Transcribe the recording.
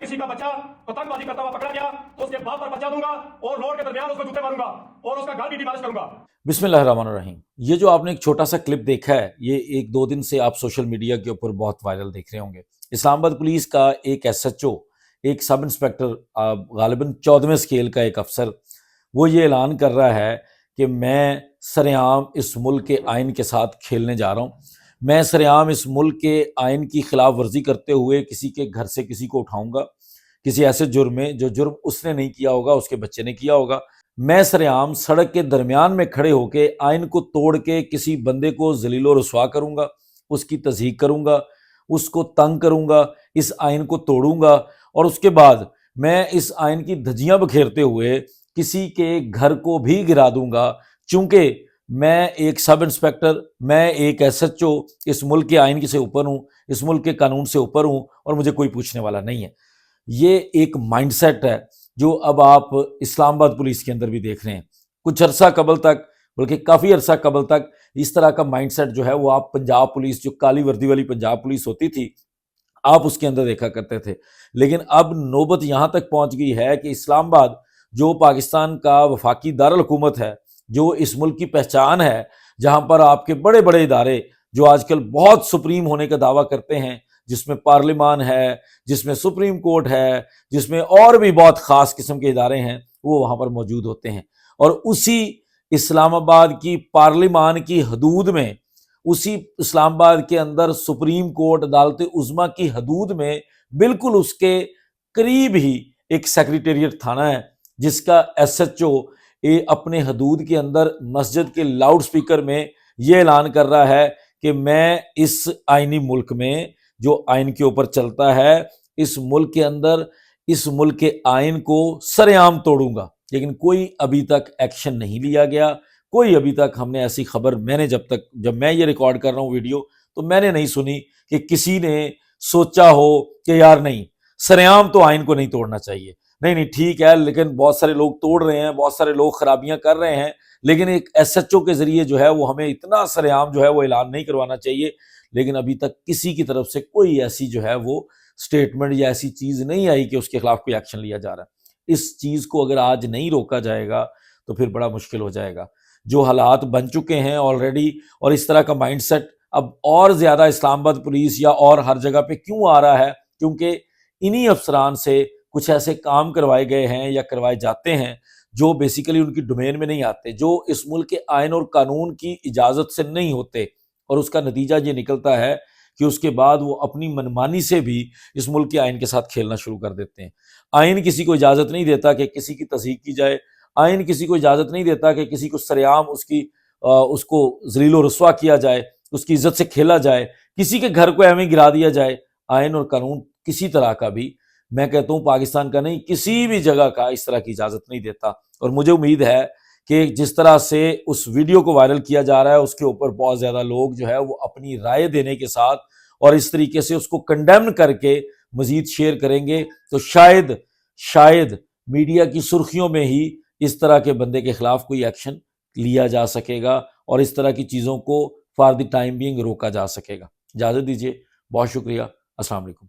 کسی کا بچہ پتنگ بازی کرتا ہوا پکڑا گیا تو اس کے باپ پر بچہ دوں گا اور روڈ کے درمیان اس کو جوتے ماروں گا اور اس کا گھر بھی ڈیمالش کروں گا۔ بسم اللہ الرحمن الرحیم۔ یہ جو آپ نے ایک چھوٹا سا کلپ دیکھا ہے، یہ ایک دو دن سے آپ سوشل میڈیا کے اوپر بہت وائرل دیکھ رہے ہوں گے۔ اسلام آباد پولیس کا ایک ایس ایچ او، ایک سب انسپیکٹر، غالباً 14ویں اسکیل کا ایک افسر، وہ یہ اعلان کر رہا ہے کہ میں سرعام اس ملک کے آئین کے ساتھ کھیلنے جا رہا ہوں، میں سرعام اس ملک کے آئین کی خلاف ورزی کرتے ہوئے کسی کے گھر سے کسی کو اٹھاؤں گا، کسی ایسے جرم میں جو جرم اس نے نہیں کیا ہوگا، اس کے بچے نے کیا ہوگا۔ میں سرعام سڑک کے درمیان میں کھڑے ہو کے آئین کو توڑ کے کسی بندے کو ذلیل و رسوا کروں گا، اس کی تضحیک کروں گا، اس کو تنگ کروں گا، اس آئین کو توڑوں گا، اور اس کے بعد میں اس آئین کی دھجیاں بکھیرتے ہوئے کسی کے گھر کو بھی گرا دوں گا، چونکہ میں ایک سب انسپیکٹر، میں ایک ایس ایچ او اس ملک کے آئین سے اوپر ہوں، اس ملک کے قانون سے اوپر ہوں، اور مجھے کوئی پوچھنے والا نہیں ہے۔ یہ ایک مائنڈ سیٹ ہے جو اب آپ اسلام آباد پولیس کے اندر بھی دیکھ رہے ہیں۔ کچھ عرصہ قبل تک، بلکہ کافی عرصہ قبل تک، اس طرح کا مائنڈ سیٹ جو ہے وہ آپ پنجاب پولیس، جو کالی وردی والی پنجاب پولیس ہوتی تھی، آپ اس کے اندر دیکھا کرتے تھے۔ لیکن اب نوبت یہاں تک پہنچ گئی ہے کہ اسلام آباد جو پاکستان کا وفاقی دارالحکومت ہے، جو اس ملک کی پہچان ہے، جہاں پر آپ کے بڑے بڑے ادارے جو آج کل بہت سپریم ہونے کا دعویٰ کرتے ہیں، جس میں پارلیمان ہے، جس میں سپریم کورٹ ہے، جس میں اور بھی بہت خاص قسم کے ادارے ہیں، وہ وہاں پر موجود ہوتے ہیں۔ اور اسی اسلام آباد کی پارلیمان کی حدود میں، اسی اسلام آباد کے اندر سپریم کورٹ عدالت عظمیٰ کی حدود میں بالکل اس کے قریب ہی ایک سیکریٹریٹ تھانہ ہے، جس کا ایس ایچ او اپنے حدود کے اندر مسجد کے لاؤڈ سپیکر میں یہ اعلان کر رہا ہے کہ میں اس آئینی ملک میں، جو آئین کے اوپر چلتا ہے، اس ملک کے اندر اس ملک کے آئین کو سرعام توڑوں گا۔ لیکن کوئی ابھی تک ایکشن نہیں لیا گیا، کوئی ابھی تک ہم نے ایسی خبر، جب میں یہ ریکارڈ کر رہا ہوں ویڈیو، تو میں نے نہیں سنی کہ کسی نے سوچا ہو کہ یار نہیں، سرعام تو آئین کو نہیں توڑنا چاہیے، نہیں ٹھیک ہے، لیکن بہت سارے لوگ توڑ رہے ہیں، بہت سارے لوگ خرابیاں کر رہے ہیں، لیکن ایک ایس ایچ او کے ذریعے جو ہے وہ ہمیں اتنا سرعام جو ہے وہ اعلان نہیں کروانا چاہیے۔ لیکن ابھی تک کسی کی طرف سے کوئی ایسی جو ہے وہ سٹیٹمنٹ یا ایسی چیز نہیں آئی کہ اس کے خلاف کوئی ایکشن لیا جا رہا ہے۔ اس چیز کو اگر آج نہیں روکا جائے گا تو پھر بڑا مشکل ہو جائے گا۔ جو حالات بن چکے ہیں آلریڈی، اور اس طرح کا مائنڈ سیٹ اب اور زیادہ اسلام آباد پولیس یا اور ہر جگہ پہ کیوں آ رہا ہے، کیونکہ انہی افسران سے کچھ ایسے کام کروائے گئے ہیں یا کروائے جاتے ہیں جو بیسیکلی ان کی ڈومین میں نہیں آتے، جو اس ملک کے آئین اور قانون کی اجازت سے نہیں ہوتے، اور اس کا نتیجہ یہ نکلتا ہے کہ اس کے بعد وہ اپنی منمانی سے بھی اس ملک کے آئین کے ساتھ کھیلنا شروع کر دیتے ہیں۔ آئین کسی کو اجازت نہیں دیتا کہ کسی کی تضحیک کی جائے، آئین کسی کو اجازت نہیں دیتا کہ کسی کو سرعام اس کو ذلیل و رسوا کیا جائے، اس کی عزت سے کھیلا جائے، کسی کے گھر کو ایویں گرا دیا جائے۔ آئین اور قانون کسی طرح کا بھی، میں کہتا ہوں پاکستان کا نہیں، کسی بھی جگہ کا اس طرح کی اجازت نہیں دیتا۔ اور مجھے امید ہے کہ جس طرح سے اس ویڈیو کو وائرل کیا جا رہا ہے، اس کے اوپر بہت زیادہ لوگ جو ہے وہ اپنی رائے دینے کے ساتھ اور اس طریقے سے اس کو کنڈیمن کر کے مزید شیئر کریں گے، تو شاید میڈیا کی سرخیوں میں ہی اس طرح کے بندے کے خلاف کوئی ایکشن لیا جا سکے گا، اور اس طرح کی چیزوں کو فار دی ٹائم بینگ روکا جا سکے گا۔ اجازت دیجیے، بہت شکریہ، السلام علیکم۔